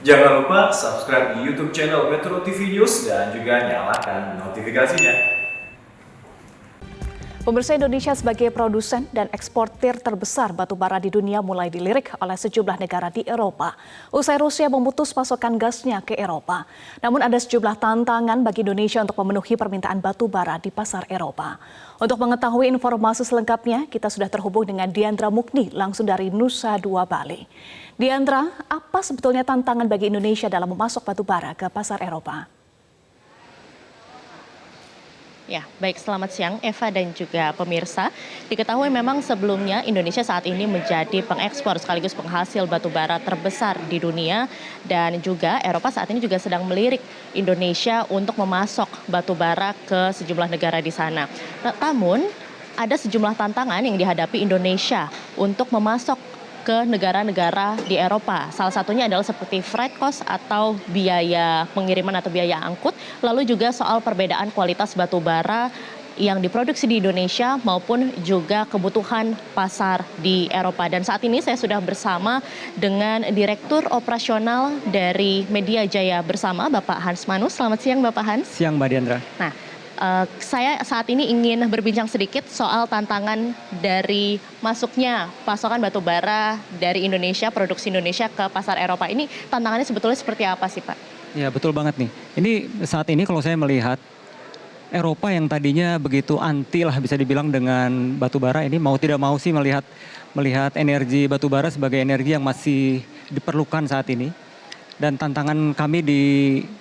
Jangan lupa subscribe di YouTube channel Metro TV News dan juga nyalakan notifikasinya. Pemirsa, Indonesia sebagai produsen dan eksportir terbesar batubara di dunia mulai dilirik oleh sejumlah negara di Eropa. Usai Rusia memutus pasokan gasnya ke Eropa. Namun ada sejumlah tantangan bagi Indonesia untuk memenuhi permintaan batubara di pasar Eropa. Untuk mengetahui informasi selengkapnya, kita sudah terhubung dengan Diandra Mukni langsung dari Nusa Dua Bali. Diandra, apa sebetulnya tantangan bagi Indonesia dalam memasok batubara ke pasar Eropa? Ya, baik, selamat siang Eva dan juga pemirsa. Diketahui memang sebelumnya Indonesia saat ini menjadi pengekspor sekaligus penghasil batubara terbesar di dunia, dan juga Eropa saat ini juga sedang melirik Indonesia untuk memasok batubara ke sejumlah negara di sana. Namun ada sejumlah tantangan yang dihadapi Indonesia untuk memasok ke negara-negara di Eropa. Salah satunya adalah seperti freight cost atau biaya pengiriman atau biaya angkut, lalu juga soal perbedaan kualitas batu bara yang diproduksi di Indonesia maupun juga kebutuhan pasar di Eropa. Dan saat ini saya sudah bersama dengan Direktur Operasional dari Media Jaya Bersama, Bapak Hans Manus. Selamat siang Bapak Hans. Siang Mbak Diandra. Nah, saya saat ini ingin berbincang sedikit soal tantangan dari masuknya pasokan batu bara dari Indonesia, produksi Indonesia ke pasar Eropa. Ini tantangannya sebetulnya seperti apa sih Pak? Ya betul banget nih. Ini saat ini kalau saya melihat Eropa yang tadinya begitu anti lah bisa dibilang dengan batu bara, ini mau tidak mau sih melihat energi batu bara sebagai energi yang masih diperlukan saat ini. Dan tantangan kami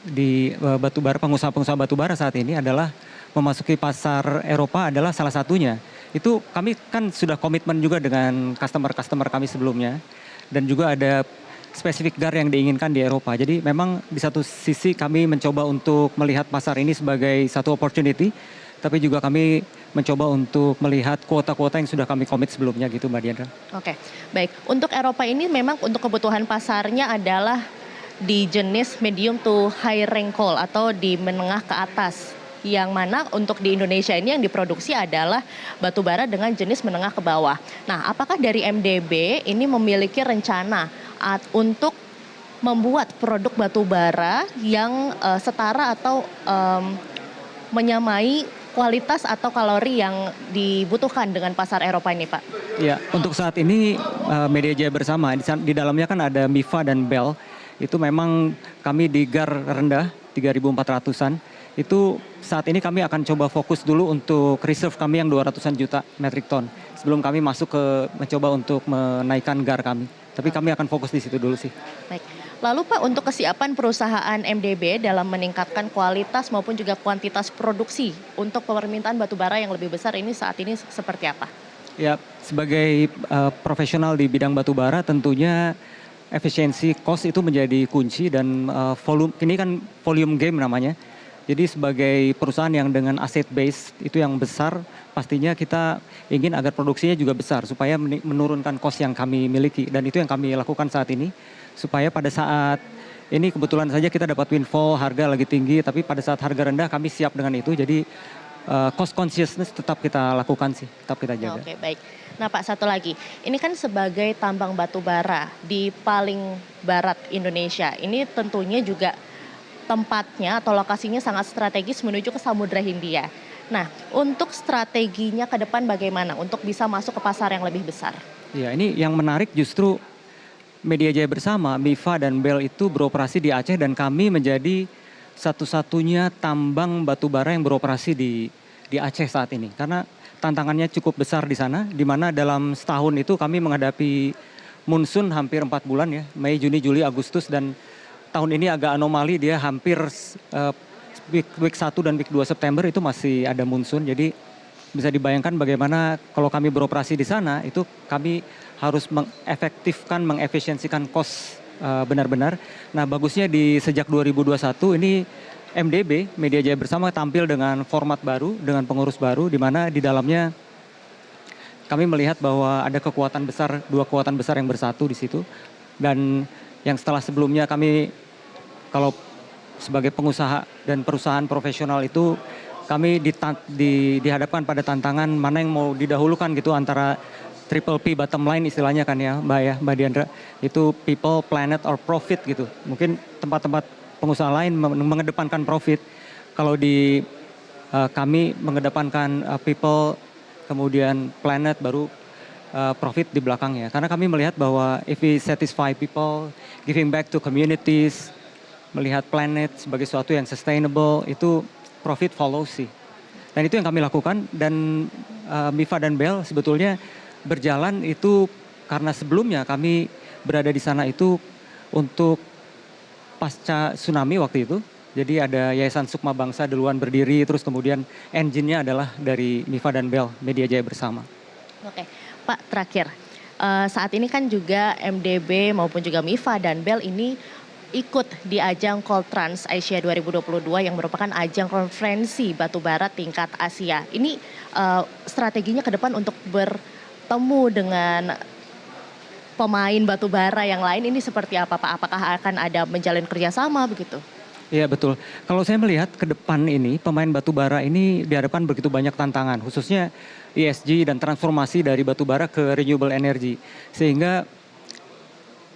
di batubara, pengusaha-pengusaha batubara saat ini adalah memasuki pasar Eropa adalah salah satunya. Itu kami kan sudah komitmen juga dengan customer-customer kami sebelumnya. Dan juga ada spesifik GAR yang diinginkan di Eropa. Jadi memang di satu sisi kami mencoba untuk melihat pasar ini sebagai satu opportunity. Tapi juga kami mencoba untuk melihat kuota-kuota yang sudah kami komit sebelumnya gitu Mbak Diandra. Oke, baik. Untuk Eropa ini memang untuk kebutuhan pasarnya adalah di jenis medium to high rank coal atau di menengah ke atas, yang mana untuk di Indonesia ini yang diproduksi adalah batu bara dengan jenis menengah ke bawah. Nah, apakah dari MDB ini memiliki rencana untuk membuat produk batu bara yang setara atau menyamai kualitas atau kalori yang dibutuhkan dengan pasar Eropa ini, Pak? Ya, untuk saat ini Media Jaya Bersama di dalamnya kan ada MIFA dan BEL. Itu memang kami di GAR rendah 3.400-an. Itu saat ini kami akan coba fokus dulu untuk reserve kami yang 200-an juta metric ton. Sebelum kami masuk ke mencoba untuk menaikkan GAR kami. Tapi kami akan fokus di situ dulu sih. Baik. Lalu Pak, untuk kesiapan perusahaan MDB dalam meningkatkan kualitas maupun juga kuantitas produksi untuk permintaan batu bara yang lebih besar ini saat ini seperti apa? Ya, sebagai profesional di bidang batu bara tentunya efisiensi cost itu menjadi kunci dan volume, ini kan volume game namanya. Jadi sebagai perusahaan yang dengan asset base itu yang besar, pastinya kita ingin agar produksinya juga besar supaya menurunkan cost yang kami miliki. Dan itu yang kami lakukan saat ini, supaya pada saat ini kebetulan saja kita dapat windfall, harga lagi tinggi, tapi pada saat harga rendah kami siap dengan itu. Jadi cost consciousness tetap kita lakukan sih, tetap kita jaga. Oke, baik. Nah Pak, satu lagi, ini kan sebagai tambang batu bara di paling barat Indonesia, ini tentunya juga tempatnya atau lokasinya sangat strategis menuju ke Samudra Hindia. Nah, untuk strateginya ke depan bagaimana untuk bisa masuk ke pasar yang lebih besar? Ya, ini yang menarik justru Media Jaya Bersama, MIFA dan BEL itu beroperasi di Aceh dan kami menjadi satu-satunya tambang batu bara yang beroperasi di Aceh saat ini. Karena tantangannya cukup besar di sana, di mana dalam setahun itu kami menghadapi monsun hampir 4 bulan ya, Mei, Juni, Juli, Agustus, dan tahun ini agak anomali, dia hampir week 1 dan week 2 September itu masih ada monsun. Jadi bisa dibayangkan bagaimana kalau kami beroperasi di sana, itu kami harus mengefektifkan, mengefisiensikan cost benar-benar. Nah bagusnya di sejak 2021 ini MDB, Media Jaya Bersama tampil dengan format baru, dengan pengurus baru, di mana di dalamnya kami melihat bahwa ada kekuatan besar, dua kekuatan besar yang bersatu di situ. Dan yang setelah sebelumnya kami, kalau sebagai pengusaha dan perusahaan profesional itu, kami dihadapkan pada tantangan mana yang mau didahulukan gitu antara triple P bottom line istilahnya kan ya Mbak Diandra, itu people, planet, or profit gitu. Mungkin tempat-tempat pengusaha lain mengedepankan profit, kalau di kami mengedepankan people, kemudian planet, baru profit di belakangnya. Karena kami melihat bahwa if we satisfy people, giving back to communities, melihat planet sebagai sesuatu yang sustainable, itu profit follows sih. Dan itu yang kami lakukan, dan Mifa dan Bel sebetulnya berjalan itu karena sebelumnya kami berada di sana itu untuk pasca tsunami waktu itu. Jadi ada Yayasan Sukma Bangsa duluan berdiri, terus kemudian engine-nya adalah dari Mifa dan Bel, Media Jaya Bersama. Oke, Pak, terakhir. Saat ini kan juga MDB maupun juga Mifa dan Bel ini ikut di ajang Coltrans Asia 2022 yang merupakan ajang konferensi batubara tingkat Asia. Ini strateginya ke depan untuk bertemu dengan pemain batubara yang lain ini seperti apa, Pak? Apakah akan ada menjalin kerjasama begitu? Iya betul. Kalau saya melihat ke depan ini, pemain batubara ini dihadapkan begitu banyak tantangan, khususnya ESG dan transformasi dari batubara ke renewable energy. Sehingga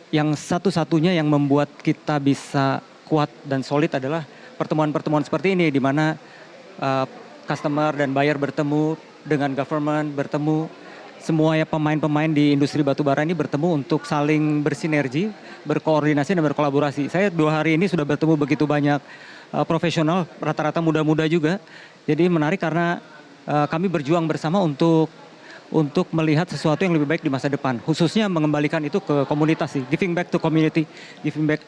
yang satu-satunya yang membuat kita bisa kuat dan solid adalah pertemuan-pertemuan seperti ini, di mana customer dan buyer bertemu, dengan government bertemu, semua ya pemain-pemain di industri batubara ini bertemu untuk saling bersinergi, berkoordinasi dan berkolaborasi. Saya 2 hari ini sudah bertemu begitu banyak profesional, rata-rata muda-muda juga. Jadi menarik karena kami berjuang bersama untuk melihat sesuatu yang lebih baik di masa depan. Khususnya mengembalikan itu ke komunitas sih, giving back to community, giving back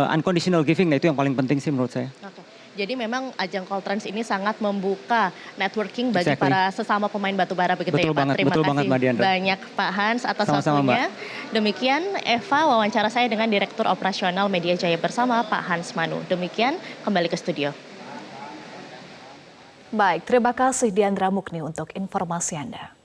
unconditional giving, nah itu yang paling penting sih menurut saya. Oke. Jadi memang ajang Coltrans ini sangat membuka networking bagi Exactly. para sesama pemain batubara begitu Betul ya Pak. banget, Terima betul kasih banget, Mbak Diandra. banyak Pak Hans atas Sama-sama, waktunya. Demikian Eva wawancara saya dengan Direktur Operasional Media Jaya Bersama Pak Hans Manu. Demikian kembali ke studio. Baik, terima kasih Diandra Mukni untuk informasi Anda.